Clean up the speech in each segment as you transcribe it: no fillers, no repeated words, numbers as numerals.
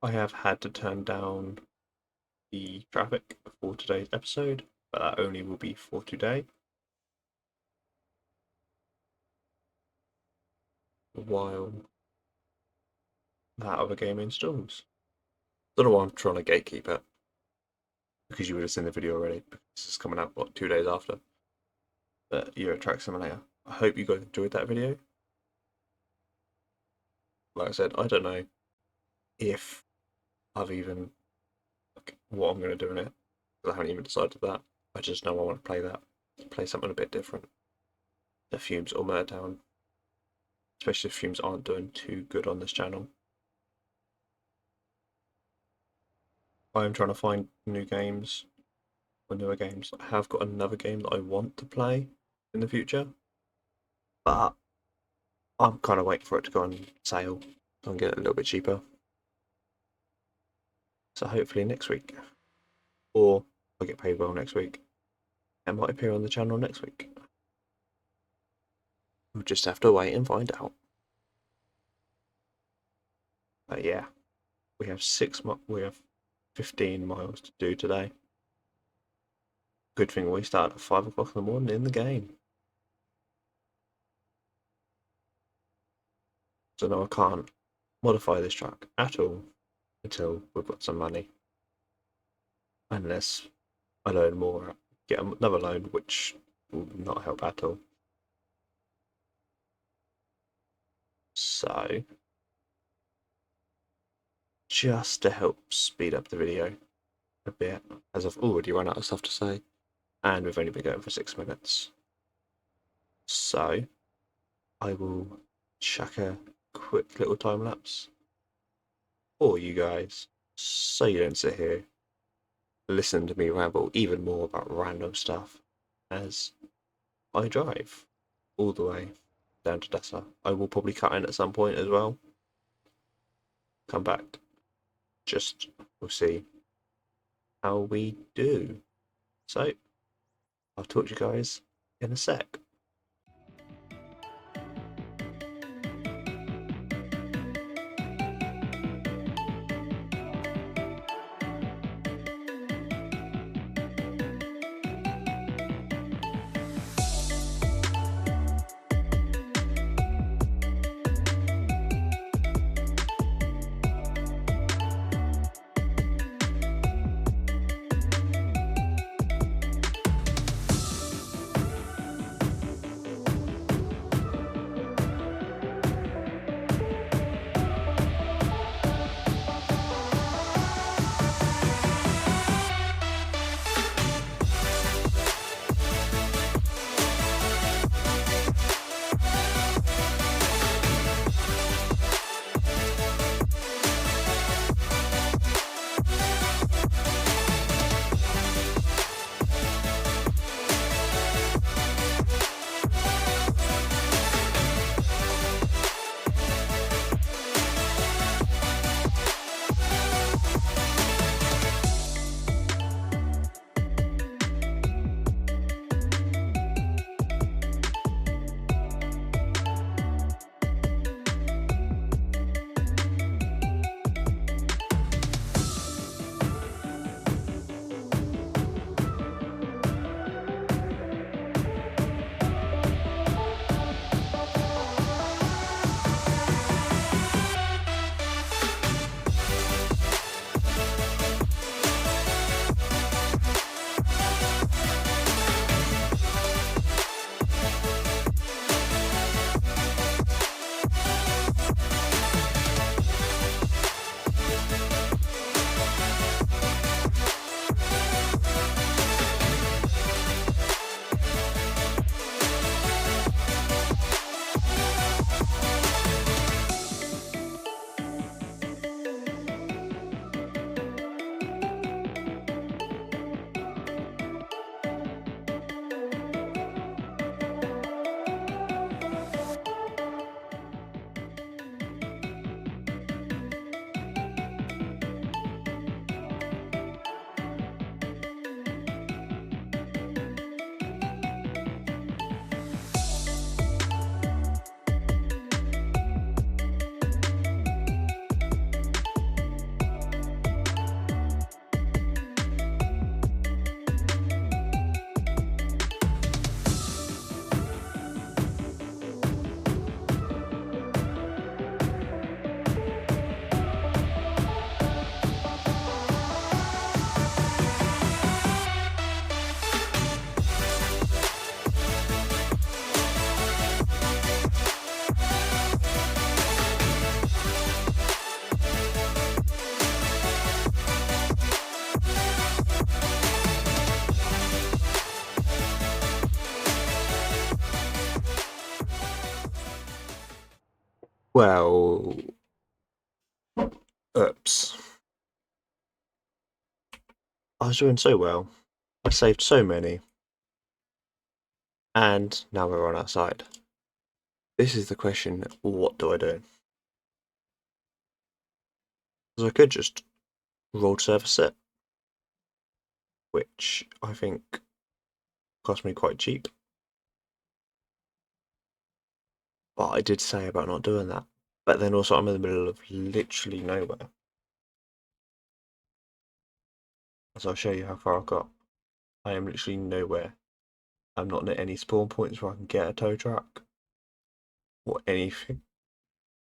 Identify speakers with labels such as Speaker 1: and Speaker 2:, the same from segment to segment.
Speaker 1: I have had to turn down the traffic for today's episode, but that only will be for today. While that other game installs. Don't know why I'm trying to gatekeep it, because you would have seen the video already. This is coming out, what, 2 days after the Euro Truck Simulator. I hope you guys enjoyed that video. Like I said, I don't know if I've even what I'm going to do in it, because I haven't even decided that. I just know I want to play something a bit different. The Fumes or Motortown, especially if Fumes aren't doing too good on this channel. I am trying to find new games or newer games. I have got another game that I want to play in the future, but I'm kind of waiting for it to go on sale and get it a little bit cheaper. So hopefully next week, or I get paid well next week, it might appear on the channel next week. We'll just have to wait and find out. But yeah, we have 15 miles to do today. Good thing we start at 5 o'clock in the morning in the game. So no, I can't modify this truck at all until we've got some money. Unless I learn more, get another loan, which will not help at all. So, just to help speed up the video a bit, as I've already run out of stuff to say, and we've only been going for 6 minutes. So, I will chuck a quick little time lapse for you guys, so you don't sit here, listen to me ramble even more about random stuff as I drive all the way down to Dessa. I will probably cut in at some point as well. Come back. We'll see how we do. So, I'll talk to you guys in a sec. Well, oops. I was doing so well. I saved so many. And now we're on our side. This is the question, what do I do? Because I could just roll service it, which I think cost me quite cheap. But I did say about not doing that. But then also I'm in the middle of literally nowhere. So I'll show you how far I've got. I am literally nowhere. I'm not at any spawn points where I can get a tow truck or anything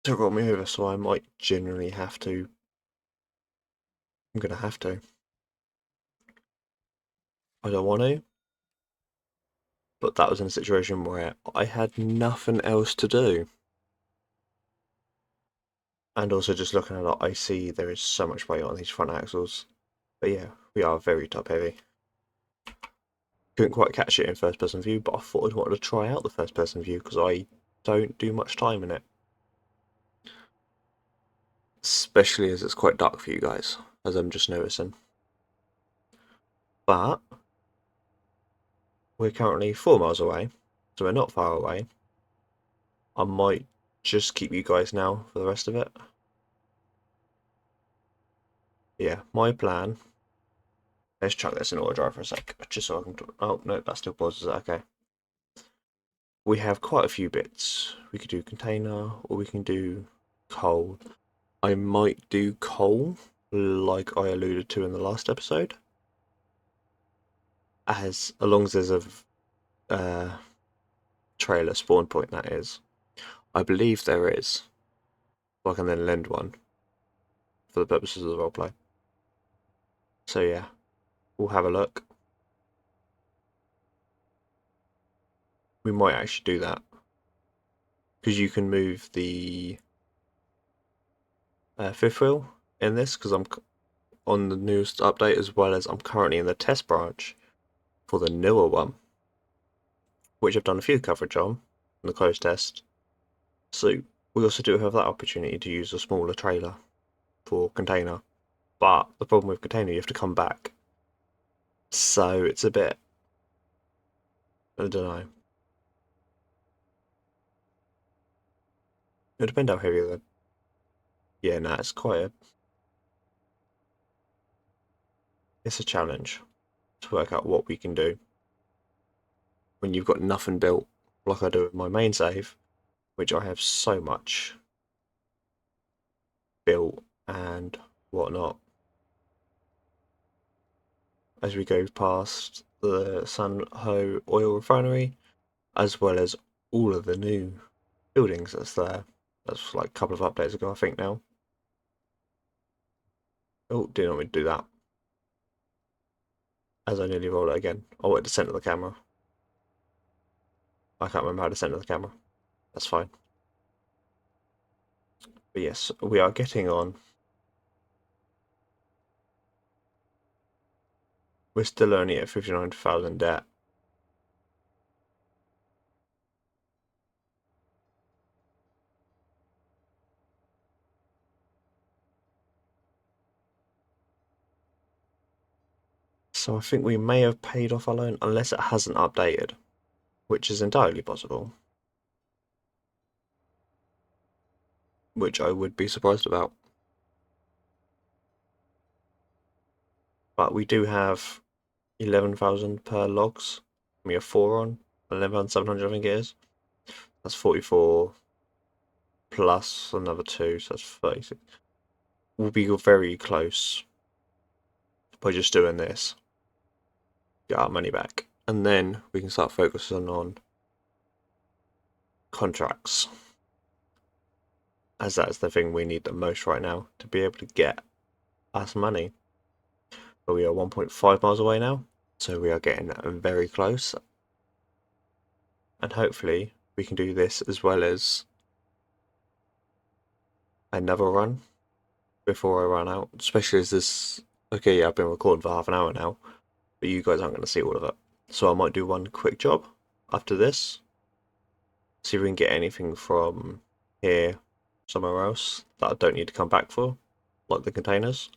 Speaker 1: to roll me over, so I might generally have to. I'm gonna have to. I don't want to, but that was in a situation where I had nothing else to do. And also just looking at it, I see there is so much weight on these front axles. But yeah, we are very top heavy. Couldn't quite catch it in first person view, but I thought I'd wanted to try out the first person view because I don't do much time in it. Especially as it's quite dark for you guys, as I'm just noticing. But we're currently 4 miles away, so we're not far away. I might just keep you guys now for the rest of it. Yeah, my plan. Let's chuck this in auto drive for a sec, just so I can. Oh no, that still pauses. Okay. We have quite a few bits. We could do container, or we can do coal. I might do coal, like I alluded to in the last episode, as long as there's a trailer spawn point. That is, I believe there is. So I can then lend one for the purposes of the roleplay. So yeah, we'll have a look. We might actually do that because you can move the fifth wheel in this because I'm on the newest update, as well as I'm currently in the test branch for the newer one, which I've done a few coverage on in the closed test. So we also do have that opportunity to use a smaller trailer for container. But the problem with container, you have to come back. So it's a bit, I don't know. It depends how heavy the. Yeah, no, it's quite a. It's a challenge to work out what we can do when you've got nothing built, like I do with my main save, which I have so much built and whatnot. As we go past the San Ho oil refinery, as well as all of the new buildings that's there. That's like a couple of updates ago, I think now. Oh, didn't want me to do that. As I nearly roll it again. I wanted to center the camera. I can't remember how to center the camera. That's fine. But yes, we are getting on. We're still only at 59,000 debt. So I think we may have paid off our loan unless it hasn't updated, which is entirely possible. Which I would be surprised about. But we do have 11,000 per logs. We have 4 on. 11,700 I think it is. That's 44 plus another 2, so that's 36. We'll be very close by just doing this. Get our money back. And then we can start focusing on contracts. As that's the thing we need the most right now to be able to get us money. But we are 1.5 miles away now, so we are getting very close. And hopefully we can do this as well as another run before I run out. Especially as this. Okay, yeah, I've been recording for half an hour now, but you guys aren't going to see all of it. So I might do one quick job after this. See if we can get anything from here somewhere else that I don't need to come back for, like the containers.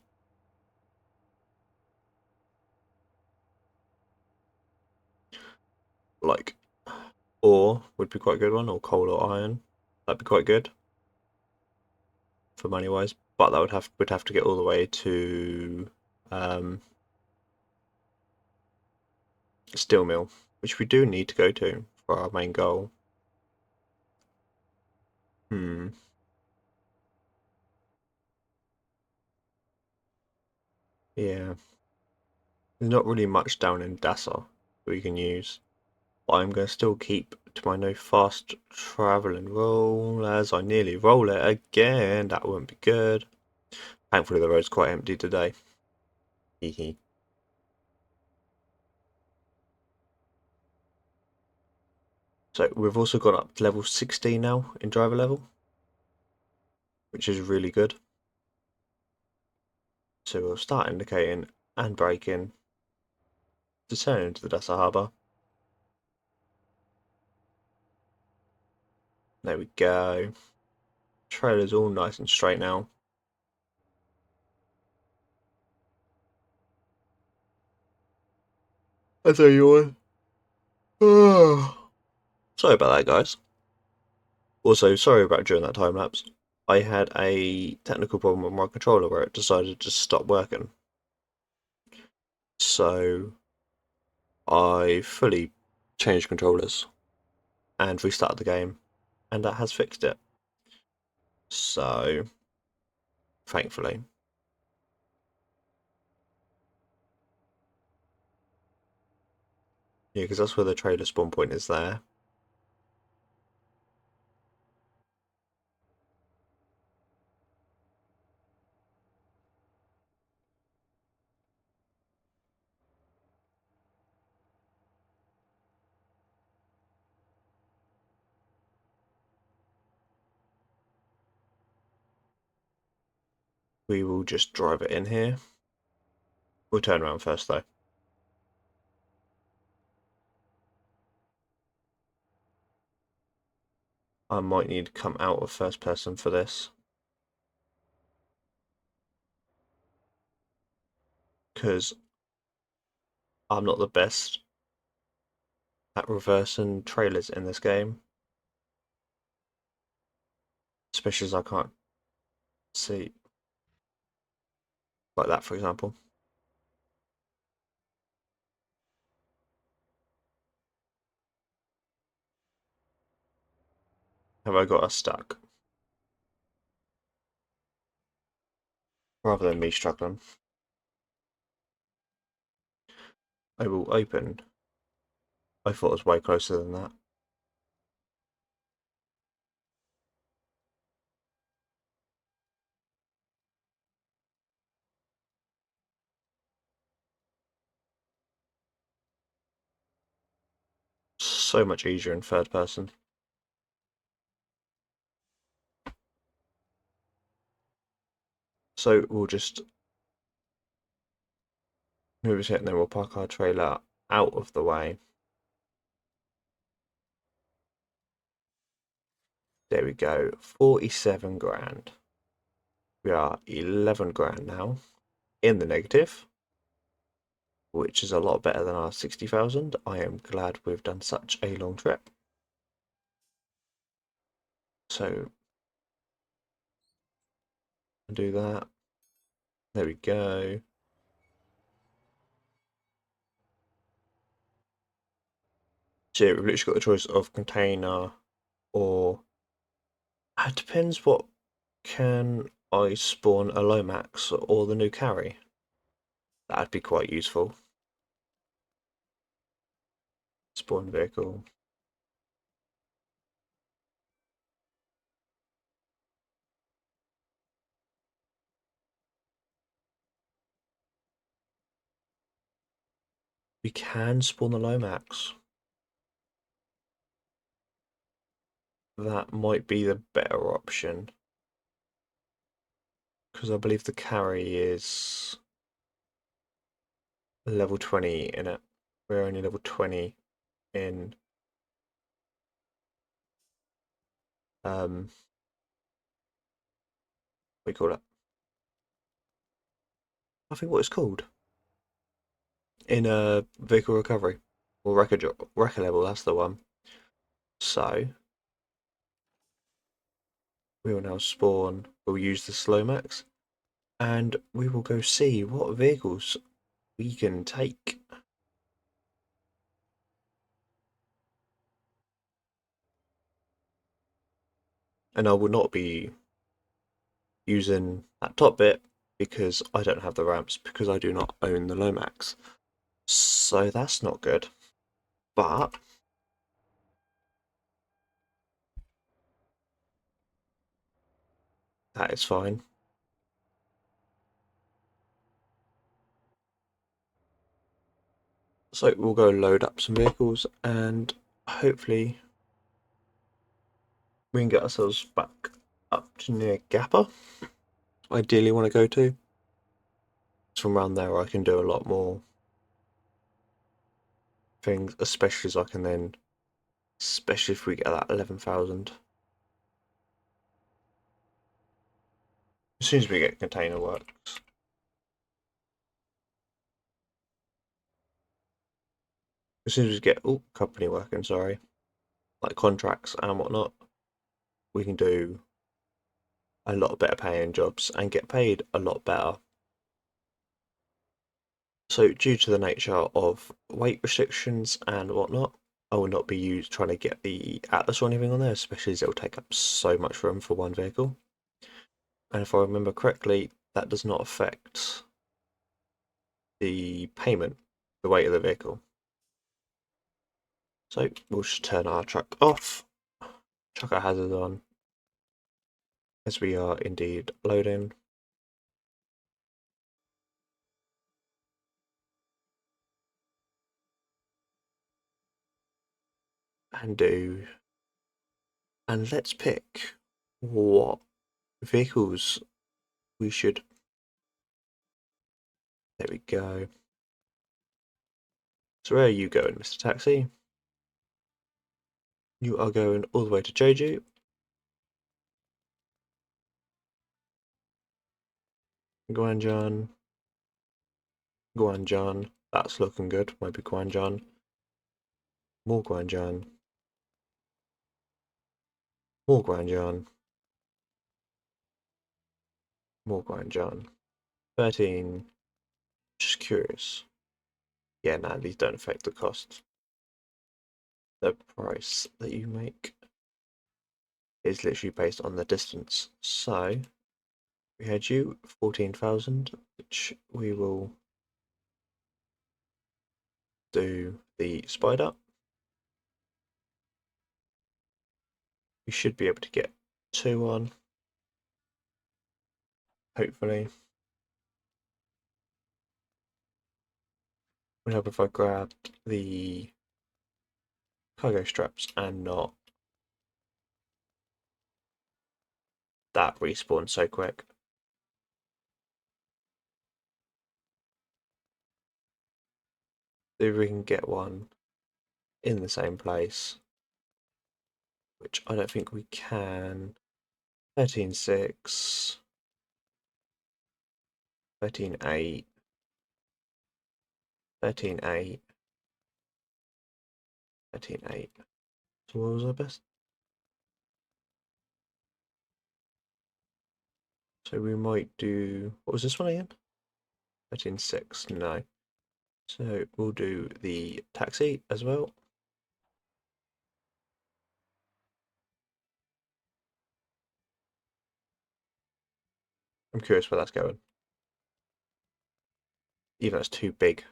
Speaker 1: Like ore would be quite a good one, or coal or iron. That'd be quite good for money wise, but that would have to get all the way to um, steel mill, which we do need to go to for our main goal. Hmm. Yeah. There's not really much down in Dassa that we can use. But I'm going to still keep to my no fast travelling roll as I nearly roll it again. That wouldn't be good. Thankfully the road's quite empty today. Hee. So we've also got up to level 16 now in driver level, which is really good. So we'll start indicating and braking to turn into the Dessa Harbour. There we go. Trailer's all nice and straight now. I tell you what. Sorry about that, guys. Also, sorry about during that time lapse. I had a technical problem with my controller where it decided to stop working. So I fully changed controllers and restarted the game, and that has fixed it. So, thankfully. Yeah, because that's where the trailer spawn point is there. We will just drive it in here. We'll turn around first though. I might need to come out of first person for this, because I'm not the best at reversing trailers in this game, especially as I can't see, like that for example. Have I got us stuck? Rather than me struggling, I will open. I thought it was way closer than that. So much easier in third person. So we'll just move it and then we'll park our trailer out of the way. There we go. 47 grand. We are 11 grand now in the negative, which is a lot better than our 60,000. I am glad we've done such a long trip. So do that. There we go. So yeah, we've literally got the choice of container or it depends what can I spawn a Lomax or the new carry. That'd be quite useful. Spawn vehicle. We can spawn the Lomax. That might be the better option. Because I believe the carry is level 20 in it. We're only level 20 in um we call it? I think what it's called in a vehicle recovery or record level. That's the one. So we will now spawn. We'll use the slow max, and we will go see what vehicles we can take. And I will not be using that top bit because I don't have the ramps because I do not own the Lomax. So that's not good. But that is fine. So we'll go load up some vehicles and hopefully we can get ourselves back up to near Gappa. Ideally want to go to. From around there I can do a lot more things, especially as I can then, especially if we get that 11,000. As soon as we get container works. As soon as we get company working, sorry, like contracts and whatnot, we can do a lot better paying jobs and get paid a lot better. So due to the nature of weight restrictions and whatnot, I will not be trying to get the Atlas or anything on there, especially as it will take up so much room for one vehicle. And if I remember correctly, that does not affect the payment, the weight of the vehicle. So we'll just turn our truck off, chuck our hazards on, as we are indeed loading. And let's pick what vehicles we should. There we go. So where are you going, Mr. Taxi? You are going all the way to Jeju. Guanjan. Guanjan. That's looking good. Maybe Guanjan. More Guanjan. More Guanjan. More Guanjan. 13. Just curious. Yeah, nah, these don't affect the cost. The price that you make is literally based on the distance. So we had you 14,000, which we will do the spider. We should be able to get 2 on, hopefully. Would help if I grabbed the cargo straps and not that respawn so quick. If we can get one in the same place, which I don't think we can. 13.6, 13.8, 13.8, 13.8. So what was our best? So we might do, what was this one again? 13.6, no. So we'll do the taxi as well. I'm curious where that's going. Even though it's too big,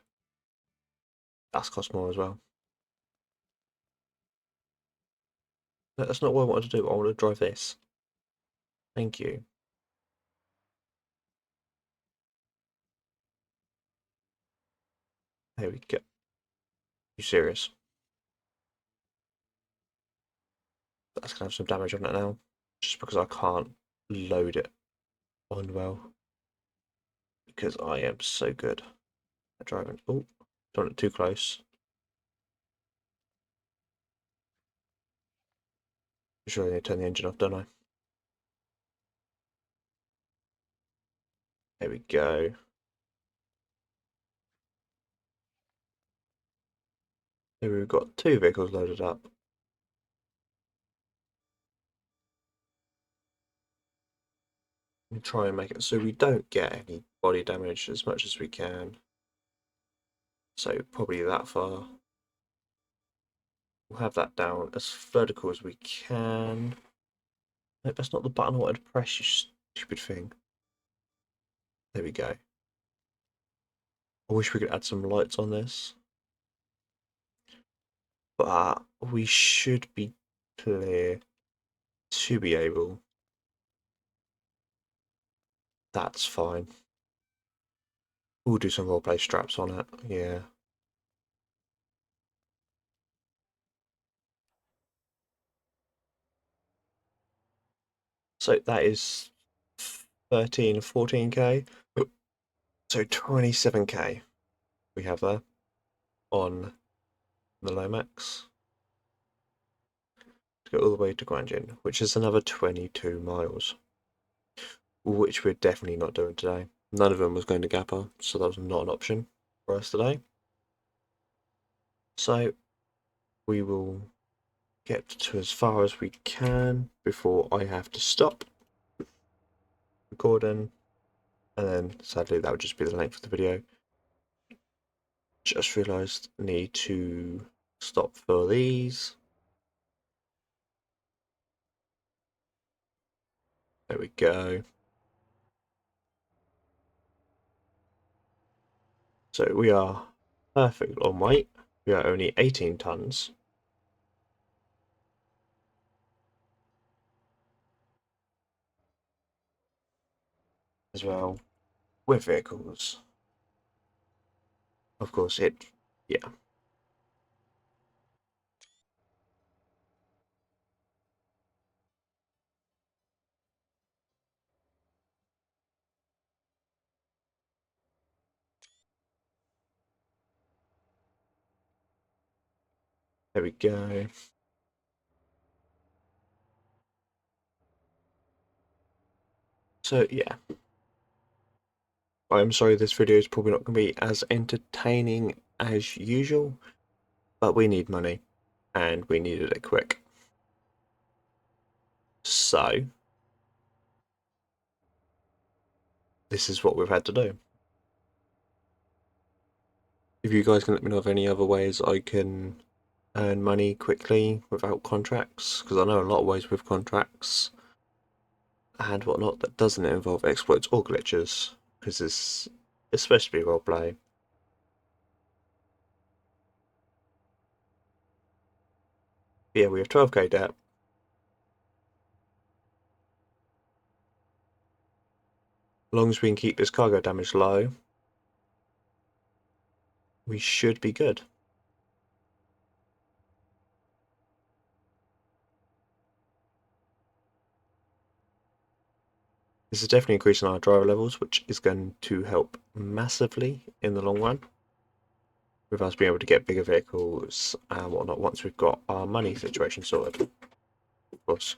Speaker 1: that's cost more as well. No, that's not what I wanted to do. I want to drive this. Thank you. There we go. You serious? That's gonna have some damage on it now. Just because I can't load it on well. Because I am so good at driving. Oh, done it too close. Surely I need to turn the engine off, don't I? There we go. So we've got 2 vehicles loaded up. And try and make it so we don't get any body damage as much as we can. So probably that far. We'll have that down as vertical as we can. No, that's not the button I wanted to press, you stupid thing. There we go. I wish we could add some lights on this. But we should be clear to be able. That's fine. We'll do some roleplay straps on it, yeah. So that is 13, 14k. So 27k we have there on the Lomax. To go all the way to Guanjin, which is another 22 miles. Which we're definitely not doing today. None of them was going to Gappa, so that was not an option for us today. So we will get to as far as we can before I have to stop recording, and then sadly that would just be the length of the video. Just realised need to stop for these. There we go. So we are perfect on weight. We are only 18 tons. As well with vehicles. Of course, yeah. There we go. So yeah, I'm sorry this video is probably not going to be as entertaining as usual, but we need money, and we needed it quick. So this is what we've had to do. If you guys can let me know of any other ways I can earn money quickly without contracts, because I know a lot of ways with contracts and whatnot that doesn't involve exploits or glitches, because it's especially roleplay. Yeah, we have 12k debt. As long as we can keep this cargo damage low, we should be good. This is definitely increasing our driver levels, which is going to help massively in the long run with us being able to get bigger vehicles and whatnot once we've got our money situation sorted, of course.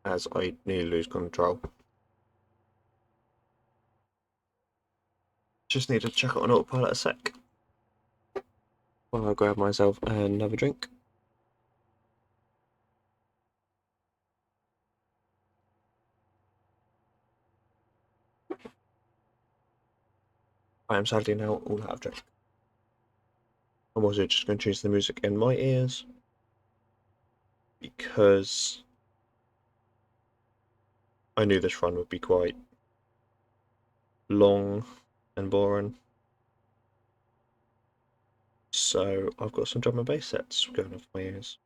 Speaker 1: As I nearly lose control. Just need to check it on autopilot a sec while I grab myself another drink. I am sadly now all out of drink. I'm also just going to change the music in my ears because I knew this run would be quite long and boring. So I've got some drum and bass sets going off my ears.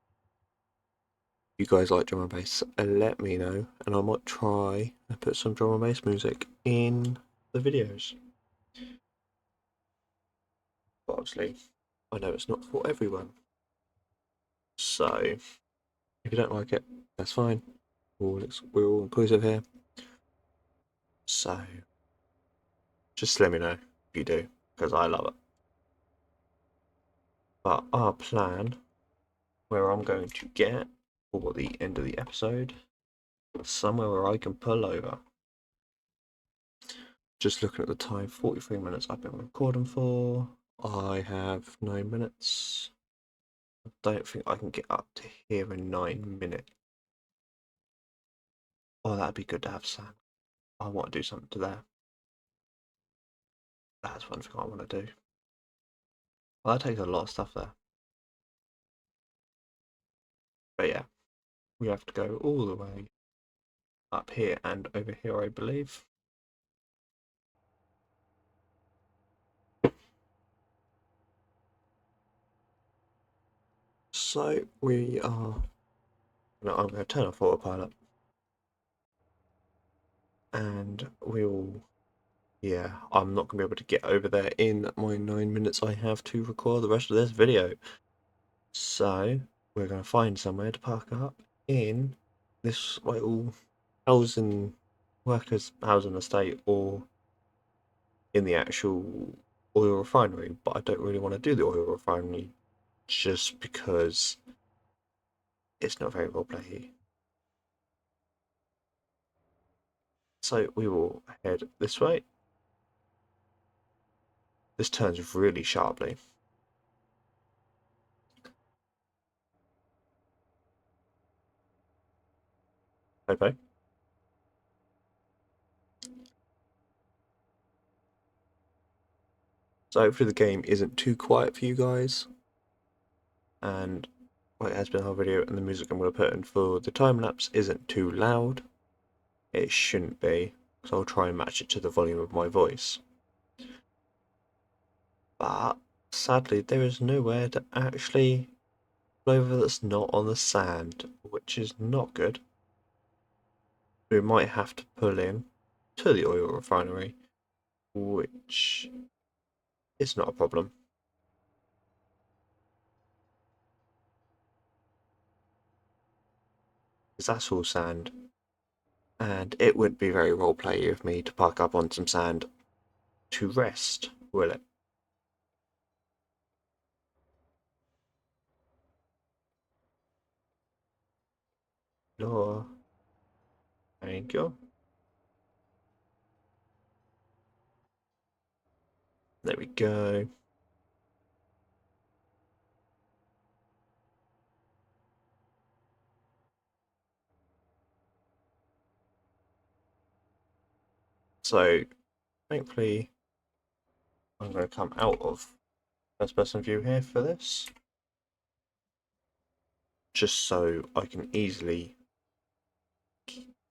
Speaker 1: If you guys like drum and bass, let me know, and I might try and put some drum and bass music in the videos. But obviously, I know it's not for everyone. So if you don't like it, that's fine. We're all inclusive here. So just let me know if you do, because I love it. But our plan, where I'm going to get for the end of the episode, somewhere where I can pull over. Just looking at the time, 43 minutes I've been recording for. I have 9 minutes. I don't think I can get up to here in 9 minutes. Oh, that'd be good to have sand. I want to do something to there. That's one thing I want to do. Well, that takes a lot of stuff there. But yeah, we have to go all the way up here and over here, I believe. So we are. No, I'm going to turn off autopilot. And we'll. Yeah, I'm not going to be able to get over there in my 9 minutes I have to record the rest of this video. So we're going to find somewhere to park up in this little housing workers housing estate or in the actual oil refinery, but I don't really want to do the oil refinery just because it's not very well played. So we will head this way. This turns really sharply. Okay. So hopefully the game isn't too quiet for you guys. And well, it has been a whole video, and the music I'm going to put in for the time lapse isn't too loud. It shouldn't be, so I'll try and match it to the volume of my voice. But sadly, there is nowhere to actually pull over that's not on the sand, which is not good. We might have to pull in to the oil refinery, which is not a problem. Because that's all sand. And it wouldn't be very roleplay of me to park up on some sand to rest, will it? No. Thank you. There we go. So, thankfully, I'm going to come out of first person view here for this. Just so I can easily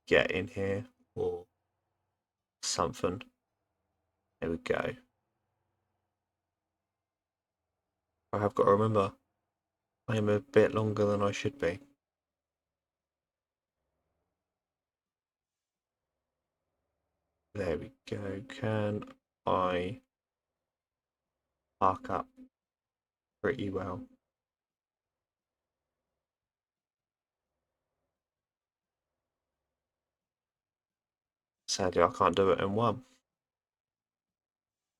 Speaker 1: get in here or something. There we go. I have got to remember, I am a bit longer than I should be. There we go. Can I park up pretty well? Sadly, I can't do it in one.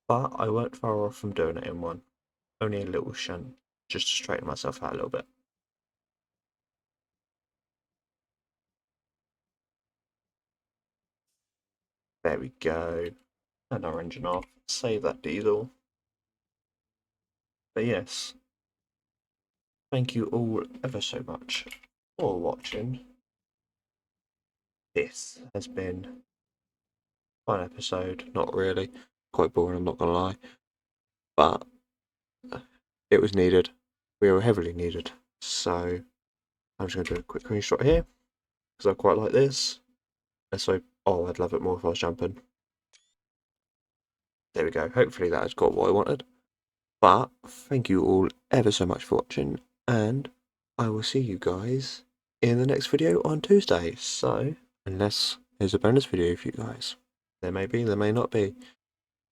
Speaker 1: But I weren't far off from doing it in one. Only a little shunt, just to straighten myself out a little bit. There we go. And our engine off. Save that diesel. But yes, thank you all ever so much for watching. This has been a fun episode. Not really. Quite boring, I'm not gonna lie. But it was needed. We were heavily needed. So I'm just going to do a quick screenshot here because I quite like this. And so, oh, I'd love it more if I was jumping. There we go. Hopefully that has got what I wanted. But thank you all ever so much for watching, and I will see you guys in the next video on Tuesday. So, unless there's a bonus video for you guys, there may be, there may not be.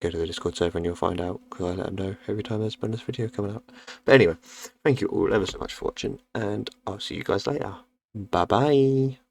Speaker 1: Go to the Discord server and you'll find out, because I let them know every time there's a bonus video coming out. But anyway, thank you all ever so much for watching, and I'll see you guys later. Bye bye.